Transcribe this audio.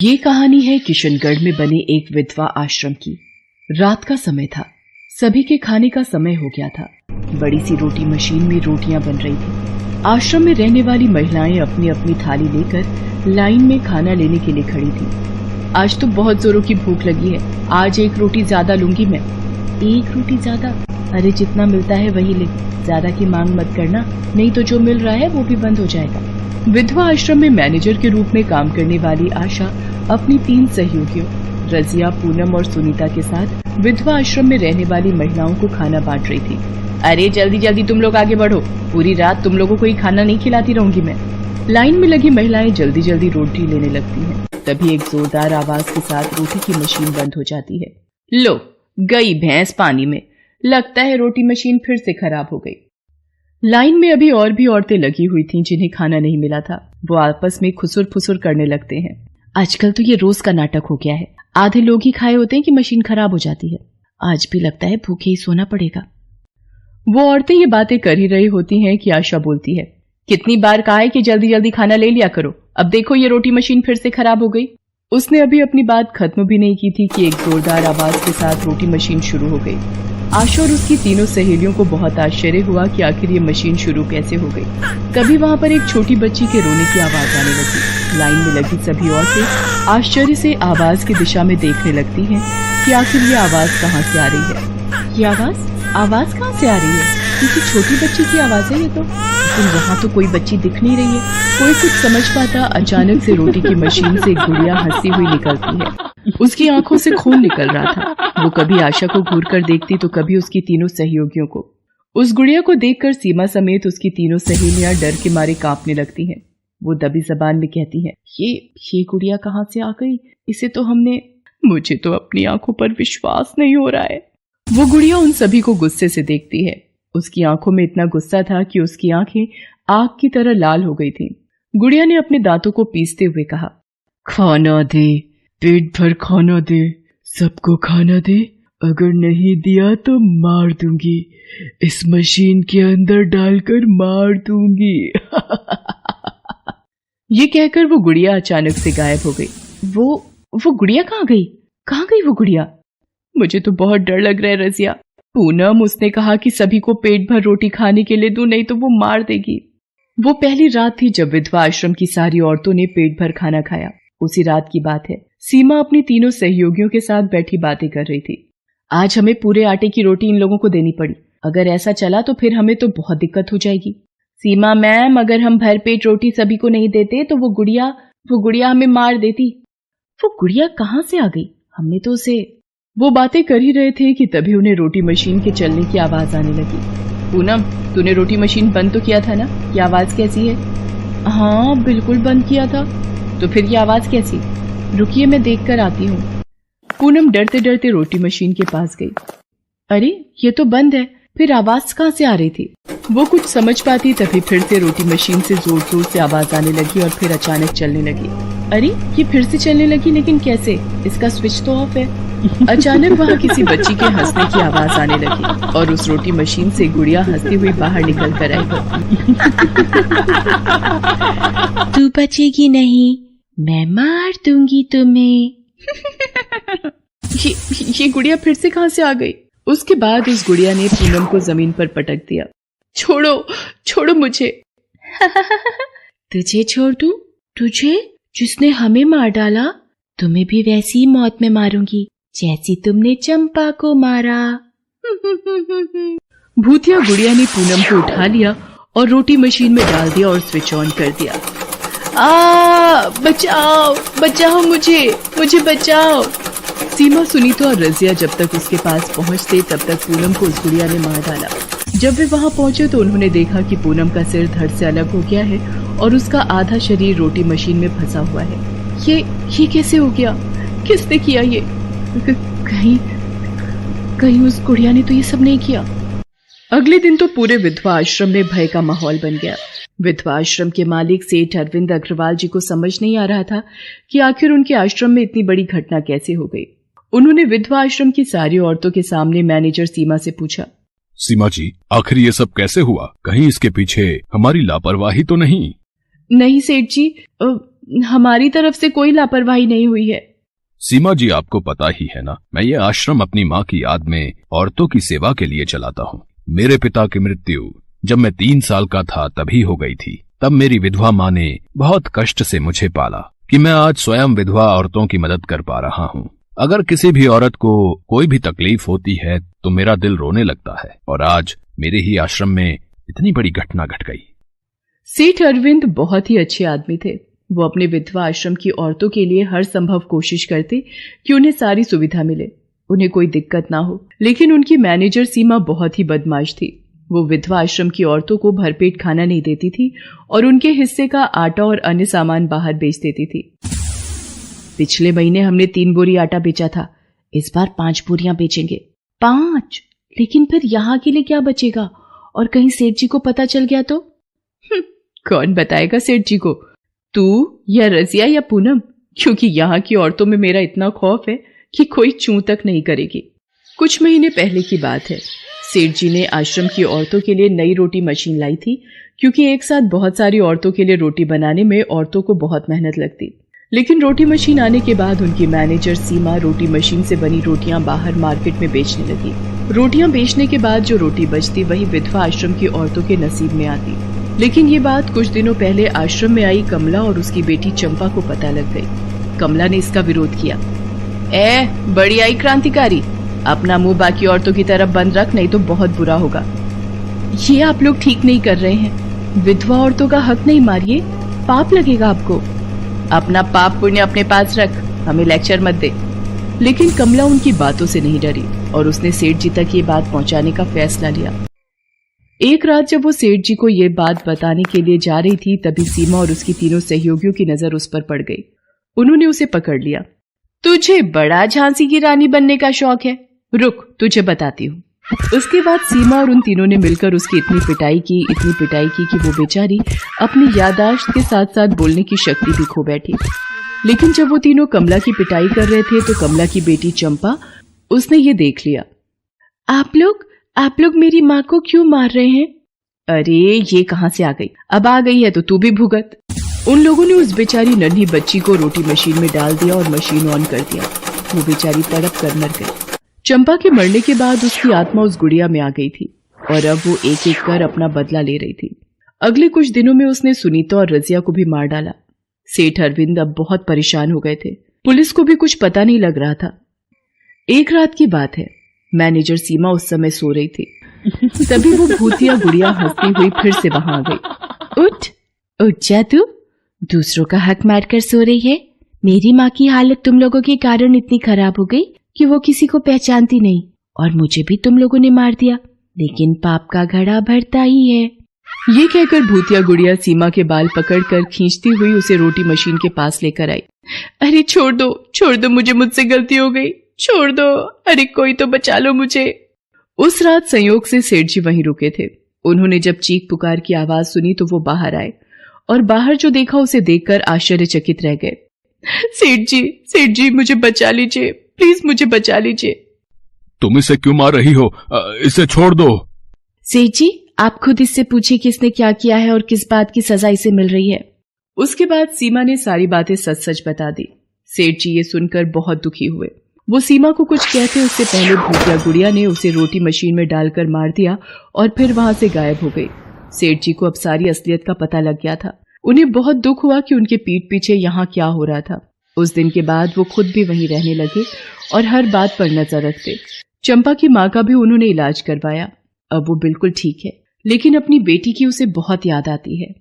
ये कहानी है किशनगढ़ में बने एक विधवा आश्रम की। रात का समय था, सभी के खाने का समय हो गया था। बड़ी सी रोटी मशीन में रोटियां बन रही थी। आश्रम में रहने वाली महिलाएं अपनी अपनी थाली लेकर लाइन में खाना लेने के लिए खड़ी थी। आज तो बहुत जोरों की भूख लगी है, आज एक रोटी ज्यादा लूंगी मैं। एक रोटी ज्यादा? अरे जितना मिलता है वही ले, ज्यादा की मांग मत करना, नहीं तो जो मिल रहा है वो भी बंद हो जाएगा। विधवा आश्रम में मैनेजर के रूप में काम करने वाली आशा अपनी 3 सहयोगियों रजिया, पूनम और सुनीता के साथ विधवा आश्रम में रहने वाली महिलाओं को खाना बांट रही थी। अरे जल्दी जल्दी तुम लोग आगे बढ़ो, पूरी रात तुम लोगों को ही खाना नहीं खिलाती रहूंगी मैं। लाइन में लगी महिलाएं जल्दी जल्दी रोटी लेने लगती हैं। तभी एक जोरदार आवाज के साथ रोटी की मशीन बंद हो जाती है। लो, गई भैंस पानी में, लगता है रोटी मशीन फिर से खराब हो गई। लाइन में अभी और भी औरतें लगी हुई थीं जिन्हें खाना नहीं मिला था। वो आपस में खुसुर फुसुर करने लगते हैं। आजकल तो ये रोज का नाटक हो गया है, आधे लोग ही खाए होते हैं कि मशीन खराब हो जाती है। आज भी लगता है भूखे ही सोना पड़ेगा। वो औरतें ये बातें कर ही रही होती हैं कि आशा बोलती है, कितनी बार कहा है कि जल्दी जल्दी खाना ले लिया करो, अब देखो ये रोटी मशीन फिर से खराब हो गई। उसने अभी अपनी बात खत्म भी नहीं की थी कि एक जोरदार आवाज के साथ रोटी मशीन शुरू हो गई। आशा और उसकी तीनों सहेलियों को बहुत आश्चर्य हुआ कि आखिर ये मशीन शुरू कैसे हो गई। तभी वहाँ पर एक छोटी बच्ची के रोने की आवाज आने लगी। लाइन में लगी सभी औरतें आश्चर्य से आवाज की दिशा में देखने लगती हैं कि आखिर ये आवाज कहाँ से आ रही है। ये आवाज कहाँ से आ रही है? किसी छोटी बच्ची की आवाज है ये तो, लेकिन यहाँ तो कोई बच्ची दिख नहीं रही है। कोई कुछ समझ पाता, अचानक से रोटी की मशीन से एक गुड़िया हंसती हुई निकलती है। उसकी आंखों से खून निकल रहा था। वो कभी आशा को घूर कर देखती तो कभी उसकी तीनों सहयोगियों को। उस गुड़िया को देखकर सीमा समेत उसकी तीनों सहेलियां डर के मारे कांपने लगती हैं। वो दबी जबान में कहती हैं, ये गुड़िया कहाँ से आ गई? इसे तो हमने, मुझे तो अपनी आंखों पर विश्वास नहीं हो रहा है। वो गुड़िया उन सभी को गुस्से से देखती है। उसकी आंखों में इतना गुस्सा था कि उसकी आंखें आग की तरह लाल हो गई थीं। गुड़िया ने अपने दांतों को पीसते हुए कहा, खाना दे, पेट भर खाना दे, सबको खाना दे, अगर नहीं दिया तो मार दूंगी, इस मशीन के अंदर डालकर मार दूंगी। ये कहकर वो गुड़िया अचानक से गायब हो गई। वो गुड़िया कहाँ गई? कहाँ गई वो गुड़िया? मुझे तो बहुत डर लग रहा है रजिया। पूनम, उसने कहा कि सभी को पेट भर रोटी खाने के लिए दूं, नहीं तो वो मार देगी। वो पहली रात थी जब विधवा आश्रम की सारी औरतों ने पेट भर खाना खाया। उसी रात की बात है। सीमा अपनी तीनों सहयोगियों के साथ बैठी बातें कर रही थी। आज हमें पूरे आटे की रोटी इन लोगों को देनी पड़ी। अगर ऐसा चला तो फिर हमें तो बहुत दिक्कत हो जाएगी। सीमा मैम, अगर हम भर पेट रोटी सभी को नहीं देते तो वो गुड़िया हमें मार देती। वो गुड़िया कहाँ से आ गई? हमने तो उसे। वो बातें कर ही रहे थे कि तभी उन्हें रोटी मशीन के चलने की आवाज आने लगी। पूनम, तूने रोटी मशीन बंद तो किया था ना? ये आवाज कैसी है? हाँ बिल्कुल बंद किया था। तो फिर ये आवाज कैसी? रुकिए मैं देख कर आती हूँ। पूनम डरते डरते रोटी मशीन के पास गई। अरे ये तो बंद है, फिर आवाज कहाँ से आ रही थी? वो कुछ समझ पाती तभी फिर से रोटी मशीन से जोर जोर से आवाज आने लगी और फिर अचानक चलने लगी। अरे ये फिर से चलने लगी, लेकिन कैसे? इसका स्विच तो ऑफ है। अचानक वहाँ किसी बच्ची के हंसने की आवाज आने लगी और उस रोटी मशीन से गुड़िया हंसती हुई बाहर निकल कर आई। तू बचेगी नहीं, मैं मार दूंगी तुम्हें। ये गुड़िया फिर से कहाँ से आ गई? उसके बाद उस गुड़िया ने पूनम को जमीन पर पटक दिया। छोड़ो मुझे। तुझे छोड़ दूं? तुझे, जिसने हमें मार डाला? तुम्हें भी वैसी मौत में मारूंगी जैसी तुमने चंपा को मारा। भूतिया गुड़िया ने पूनम को उठा लिया और रोटी मशीन में डाल दिया और स्विच ऑन कर दिया। बचाओ मुझे बचाओ। सीमा, सुनीता और रजिया जब तक उसके पास पहुंचते तब तक पूनम को उस गुड़िया ने मार डाला। जब वे वहां पहुंचे तो उन्होंने देखा कि पूनम का सिर धड़ से अलग हो गया है और उसका आधा शरीर रोटी मशीन में फंसा हुआ है। ये कैसे हो गया? किसने किया ये? कहीं उस गुड़िया ने तो ये सब नहीं किया। अगले दिन तो पूरे विधवा आश्रम में भय का माहौल बन गया। विधवा आश्रम के मालिक सेठ अरविंद अग्रवाल जी को समझ नहीं आ रहा था कि आखिर उनके आश्रम में इतनी बड़ी घटना कैसे हो गई। उन्होंने विधवा आश्रम की सारी औरतों के सामने मैनेजर सीमा से पूछा, सीमा जी, आखिर ये सब कैसे हुआ? कहीं इसके पीछे हमारी लापरवाही तो नहीं? नहीं सेठ जी, हमारी तरफ से कोई लापरवाही नहीं हुई है। सीमा जी, आपको पता ही है ना, मैं ये आश्रम अपनी माँ की याद में औरतों की सेवा के लिए चलाता हूँ। मेरे पिता की मृत्यु जब मैं 3 साल का था तभी हो गई थी। तब मेरी विधवा माँ ने बहुत कष्ट से मुझे पाला कि मैं आज स्वयं विधवा औरतों की मदद कर पा रहा हूँ। अगर किसी भी औरत को कोई भी तकलीफ होती है तो मेरा दिल रोने लगता है, और आज मेरे ही आश्रम में इतनी बड़ी घटना घट गई। सेठ अरविंद बहुत ही अच्छे आदमी थे। वो अपने विधवा आश्रम की औरतों के लिए हर संभव कोशिश करते कि उन्हें सारी सुविधा मिले, उन्हें कोई दिक्कत ना हो। लेकिन उनकी मैनेजर सीमा बहुत ही बदमाश थी। वो विधवा आश्रम की औरतों को भरपेट खाना नहीं देती थी और उनके हिस्से का आटा और अन्य सामान बाहर बेच देती थी। पिछले महीने हमने 3 बोरी आटा बेचा था, इस बार 5 बोरियां बेचेंगे। 5? लेकिन फिर यहाँ के लिए क्या बचेगा? और कहीं सेठ जी को पता चल गया तो? कौन बताएगा सेठ जी को, तू या रजिया या पूनम? क्योंकि यहाँ की औरतों में मेरा इतना खौफ है कि कोई चूं तक नहीं करेगी। कुछ महीने पहले की बात है। सेठ जी ने आश्रम की औरतों के लिए नई रोटी मशीन लाई थी, क्योंकि एक साथ बहुत सारी औरतों के लिए रोटी बनाने में औरतों को बहुत मेहनत लगती। लेकिन रोटी मशीन आने के बाद उनकी मैनेजर सीमा रोटी मशीन से बनी रोटियां बाहर मार्केट में बेचने लगी। रोटियां बेचने के बाद जो रोटी बचती वही विधवा आश्रम की औरतों के नसीब में आती। लेकिन ये बात कुछ दिनों पहले आश्रम में आई कमला और उसकी बेटी चंपा को पता लग गई। कमला ने इसका विरोध किया। बड़ी आई क्रांतिकारी, अपना मुंह बाकी औरतों की तरफ बंद रख, नहीं तो बहुत बुरा होगा। ये आप लोग ठीक नहीं कर रहे हैं। विधवा औरतों का हक नहीं मारिए, पाप लगेगा आपको। अपना पाप पुण्य अपने पास रख, हमें लेक्चर मत दे। लेकिन कमला उनकी बातों से नहीं डरी और उसने सेठ जी तक ये बात पहुंचाने का फैसला लिया। एक रात जब वो सेठ जी को ये बात बताने के लिए जा रही थी, तभी सीमा और उसकी तीनों सहयोगियों की नजर उस पर पड़ गई। उन्होंने उसे पकड़ लिया। तुझे बड़ा झांसी की रानी बनने का शौक है, रुक तुझे बताती हूँ। उसके बाद सीमा और उन तीनों ने मिलकर उसकी इतनी पिटाई की कि वो बेचारी अपनी याददाश्त के साथ साथ बोलने की शक्ति भी खो बैठी। लेकिन जब वो तीनों कमला की पिटाई कर रहे थे तो कमला की बेटी चंपा, उसने ये देख लिया। आप लोग मेरी माँ को क्यों मार रहे हैं? अरे ये कहाँ से आ गई? अब आ गई है तो तू भी भुगत। उन लोगों ने उस बेचारी नन्ही बच्ची को रोटी मशीन में डाल दिया और मशीन ऑन कर दिया। वो बेचारी तड़प कर मर गई। चंपा के मरने के बाद उसकी आत्मा उस गुड़िया में आ गई थी और अब वो एक एक कर अपना बदला ले रही थी। अगले कुछ दिनों में उसने सुनीता और रजिया को भी मार डाला। सेठ अरविंद अब बहुत परेशान हो गए थे। पुलिस को भी कुछ पता नहीं लग रहा था। एक रात की बात है, मैनेजर सीमा उस समय सो रही थी। तभी वो भूतिया गुड़िया हंसती हुई फिर से वहां आ गई। उठ जा, तू दूसरों का हक मारकर सो रही है। मेरी माँ की हालत तुम लोगों के कारण इतनी खराब हो गई कि वो किसी को पहचानती नहीं, और मुझे भी तुम लोगों ने मार दिया, लेकिन पाप का घड़ा भरता ही है। ये कहकर भूतिया गुड़िया सीमा के बाल पकड़कर खींचती हुई उसे रोटी मशीन के पास लेकर आई। अरे छोड़ दो, मुझसे गलती हो गई, छोड़ दो, अरे कोई तो बचा लो मुझे। उस रात संयोग से सेठ जी वहीं रुके थे। उन्होंने जब चीख पुकार की आवाज सुनी तो वो बाहर आए और बाहर जो देखा उसे देखकर आश्चर्यचकित रह गए। सेठ जी मुझे बचा लीजिए, प्लीज मुझे बचा लीजिए। तुम इसे क्यों मार रही हो? इसे छोड़ दो। सेठ जी आप खुद इससे पूछिए कि इसने क्या किया है और किस बात की सजा इसे मिल रही है। उसके बाद सीमा ने सारी बातें सच सच बता दी। सेठ जी ये सुनकर बहुत दुखी हुए। वो सीमा को कुछ कहते उससे पहले भूतिया गुड़िया ने उसे रोटी मशीन में डालकर मार दिया और फिर वहां से गायब हो गई। सेठ जी को अब सारी असलियत का पता लग गया था। उन्हें बहुत दुख हुआ कि उनके पीठ पीछे यहाँ क्या हो रहा था। उस दिन के बाद वो खुद भी वहीं रहने लगे और हर बात पर नजर रखते। चंपा की माँ का भी उन्होंने इलाज करवाया। अब वो बिल्कुल ठीक है, लेकिन अपनी बेटी की उसे बहुत याद आती है।